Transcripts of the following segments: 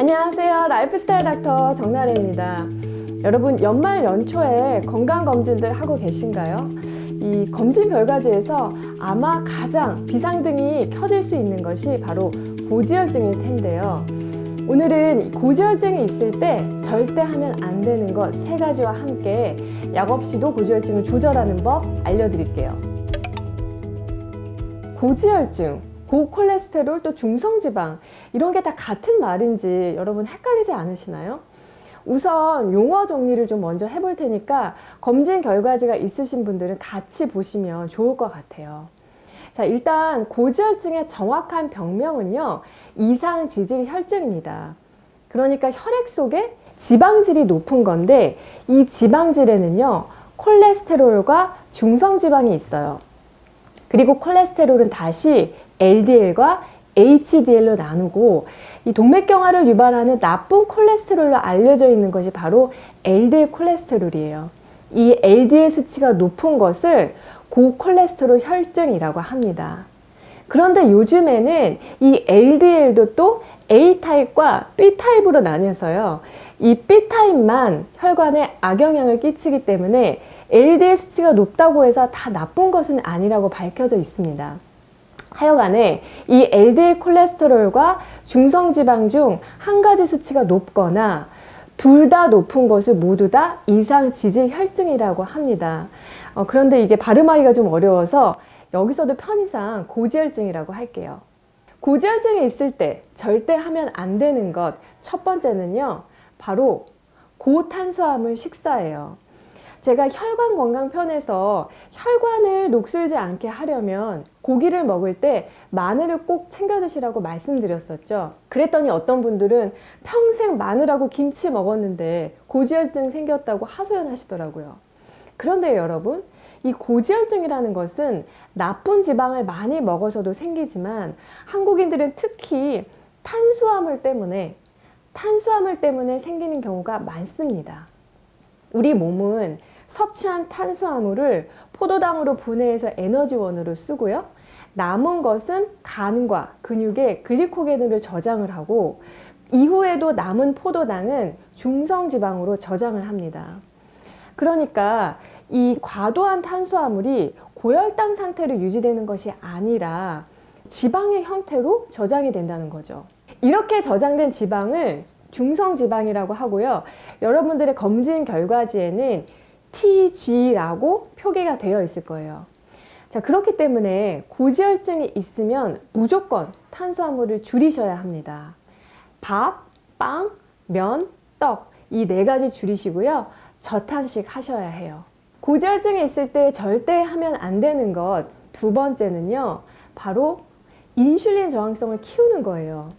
안녕하세요. 라이프스타일 닥터 정나래입니다. 여러분, 연말 연초에 건강검진들 하고 계신가요? 이 검진 결과지에서 아마 가장 비상등이 켜질 수 있는 것이 바로 고지혈증일 텐데요. 오늘은 고지혈증이 있을 때 절대 하면 안 되는 것 3가지와 함께 약 없이도 고지혈증을 조절하는 법 알려드릴게요. 고지혈증, 고콜레스테롤, 또 중성지방, 이런 게 다 같은 말인지 여러분 헷갈리지 않으시나요? 우선 용어 정리를 좀 먼저 해볼 테니까 검진 결과지가 있으신 분들은 같이 보시면 좋을 것 같아요. 자, 일단 고지혈증의 정확한 병명은요, 이상지질혈증입니다. 그러니까 혈액 속에 지방질이 높은 건데, 이 지방질에는요 콜레스테롤과 중성지방이 있어요. 그리고 콜레스테롤은 다시 LDL과 HDL로 나누고, 이 동맥경화를 유발하는 나쁜 콜레스테롤로 알려져 있는 것이 바로 LDL 콜레스테롤이에요. 이 LDL 수치가 높은 것을 고콜레스테롤 혈증이라고 합니다. 그런데 요즘에는 이 LDL도 또 A타입과 B타입으로 나뉘어서요, 이 B타입만 혈관에 악영향을 끼치기 때문에 LDL 수치가 높다고 해서 다 나쁜 것은 아니라고 밝혀져 있습니다. 하여간에 이 LDL 콜레스테롤과 중성지방 중 한 가지 수치가 높거나 둘 다 높은 것을 모두 다 이상지질혈증이라고 합니다. 그런데 이게 발음하기가 좀 어려워서 여기서도 편의상 고지혈증이라고 할게요. 고지혈증이 있을 때 절대 하면 안 되는 것 첫 번째는요, 바로 고탄수화물 식사예요. 제가 혈관 건강 편에서 혈관을 녹슬지 않게 하려면 고기를 먹을 때 마늘을 꼭 챙겨 드시라고 말씀드렸었죠. 그랬더니 어떤 분들은 평생 마늘하고 김치 먹었는데 고지혈증 생겼다고 하소연하시더라고요. 그런데 여러분, 이 고지혈증이라는 것은 나쁜 지방을 많이 먹어서도 생기지만 한국인들은 특히 탄수화물 때문에 생기는 경우가 많습니다. 우리 몸은 섭취한 탄수화물을 포도당으로 분해해서 에너지원으로 쓰고요, 남은 것은 간과 근육에 글리코겐으로 저장을 하고, 이후에도 남은 포도당은 중성지방으로 저장을 합니다. 그러니까 이 과도한 탄수화물이 고혈당 상태로 유지되는 것이 아니라 지방의 형태로 저장이 된다는 거죠. 이렇게 저장된 지방을 중성지방이라고 하고요, 여러분들의 검진 결과지에는 TG라고 표기가 되어 있을 거예요. 자, 그렇기 때문에 고지혈증이 있으면 무조건 탄수화물을 줄이셔야 합니다. 밥, 빵, 면, 떡, 이 4가지 줄이시고요, 저탄식 하셔야 해요. 고지혈증이 있을 때 절대 하면 안 되는 것 두 번째는요, 바로 인슐린 저항성을 키우는 거예요.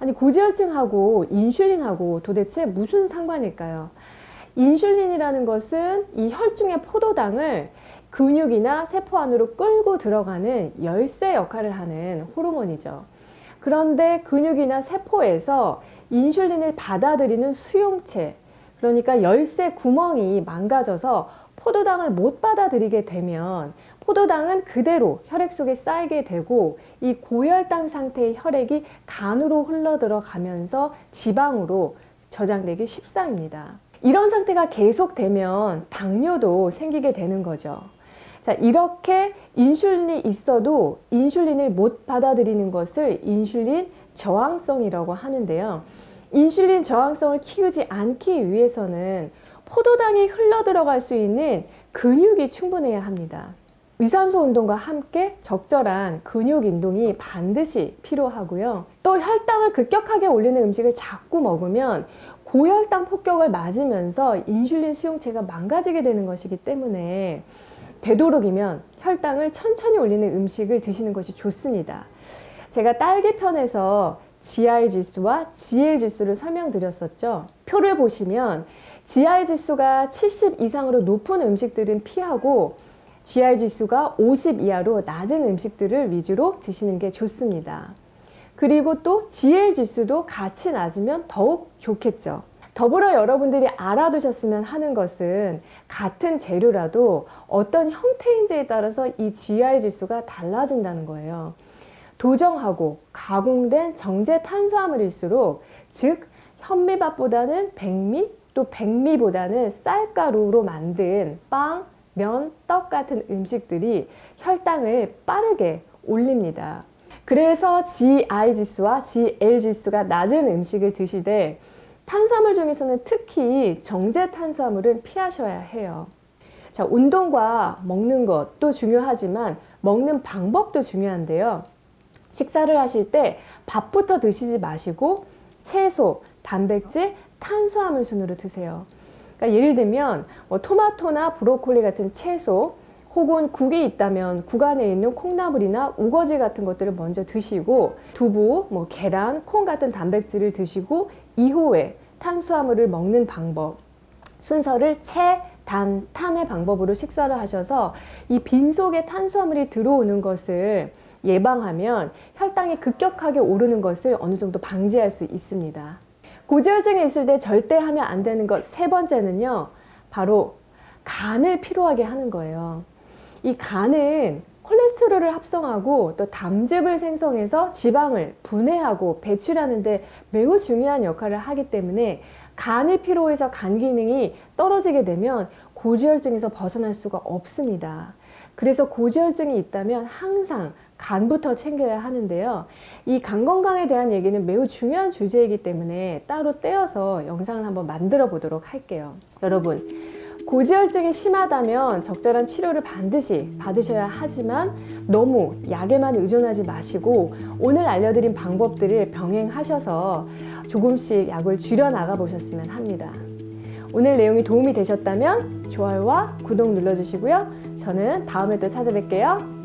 아니, 고지혈증하고 인슐린하고 도대체 무슨 상관일까요? 인슐린이라는 것은 이 혈중의 포도당을 근육이나 세포 안으로 끌고 들어가는 열쇠 역할을 하는 호르몬이죠. 그런데 근육이나 세포에서 인슐린을 받아들이는 수용체, 그러니까 열쇠 구멍이 망가져서 포도당을 못 받아들이게 되면 포도당은 그대로 혈액 속에 쌓이게 되고, 이 고혈당 상태의 혈액이 간으로 흘러 들어가면서 지방으로 저장되기 십상입니다. 이런 상태가 계속되면 당뇨도 생기게 되는 거죠. 자, 이렇게 인슐린이 있어도 인슐린을 못 받아들이는 것을 인슐린 저항성이라고 하는데요. 인슐린 저항성을 키우지 않기 위해서는 포도당이 흘러 들어갈 수 있는 근육이 충분해야 합니다. 유산소 운동과 함께 적절한 근육 운동이 반드시 필요하고요. 또 혈당을 급격하게 올리는 음식을 자꾸 먹으면 고혈당 폭격을 맞으면서 인슐린 수용체가 망가지게 되는 것이기 때문에 되도록이면 혈당을 천천히 올리는 음식을 드시는 것이 좋습니다. 제가 딸기 편에서 GI 지수와 GL 지수를 설명드렸었죠. 표를 보시면 GI 지수가 70 이상으로 높은 음식들은 피하고, GI 지수가 50 이하로 낮은 음식들을 위주로 드시는 게 좋습니다. 그리고 또 GL 지수도 같이 낮으면 더욱 좋겠죠. 더불어 여러분들이 알아두셨으면 하는 것은 같은 재료라도 어떤 형태인지에 따라서 이 GI 지수가 달라진다는 거예요. 도정하고 가공된 정제 탄수화물일수록, 즉 현미밥보다는 백미, 또 백미보다는 쌀가루로 만든 빵, 면, 떡 같은 음식들이 혈당을 빠르게 올립니다. 그래서 GI 지수와 GL 지수가 낮은 음식을 드시되 탄수화물 중에서는 특히 정제 탄수화물은 피하셔야 해요. 자, 운동과 먹는 것도 중요하지만 먹는 방법도 중요한데요. 식사를 하실 때 밥부터 드시지 마시고 채소, 단백질, 탄수화물 순으로 드세요. 그러니까 예를 들면 토마토나 브로콜리 같은 채소, 혹은 국이 있다면 국 안에 있는 콩나물이나 우거지 같은 것들을 먼저 드시고 두부, 계란, 콩 같은 단백질을 드시고 이후에 탄수화물을 먹는 방법, 순서를 체, 단, 탄의 방법으로 식사를 하셔서 이 빈속에 탄수화물이 들어오는 것을 예방하면 혈당이 급격하게 오르는 것을 어느 정도 방지할 수 있습니다. 고지혈증이 있을 때 절대 하면 안 되는 것 세 번째는요, 바로 간을 피로하게 하는 거예요. 이 간은 콜레스테롤을 합성하고 또 담즙을 생성해서 지방을 분해하고 배출하는데 매우 중요한 역할을 하기 때문에 간이 피로해서 간 기능이 떨어지게 되면 고지혈증에서 벗어날 수가 없습니다. 그래서 고지혈증이 있다면 항상 간부터 챙겨야 하는데요. 이 간 건강에 대한 얘기는 매우 중요한 주제이기 때문에 따로 떼어서 영상을 한번 만들어 보도록 할게요. 여러분, 고지혈증이 심하다면 적절한 치료를 반드시 받으셔야 하지만 너무 약에만 의존하지 마시고 오늘 알려드린 방법들을 병행하셔서 조금씩 약을 줄여 나가 보셨으면 합니다. 오늘 내용이 도움이 되셨다면 좋아요와 구독 눌러주시고요. 저는 다음에 또 찾아뵐게요.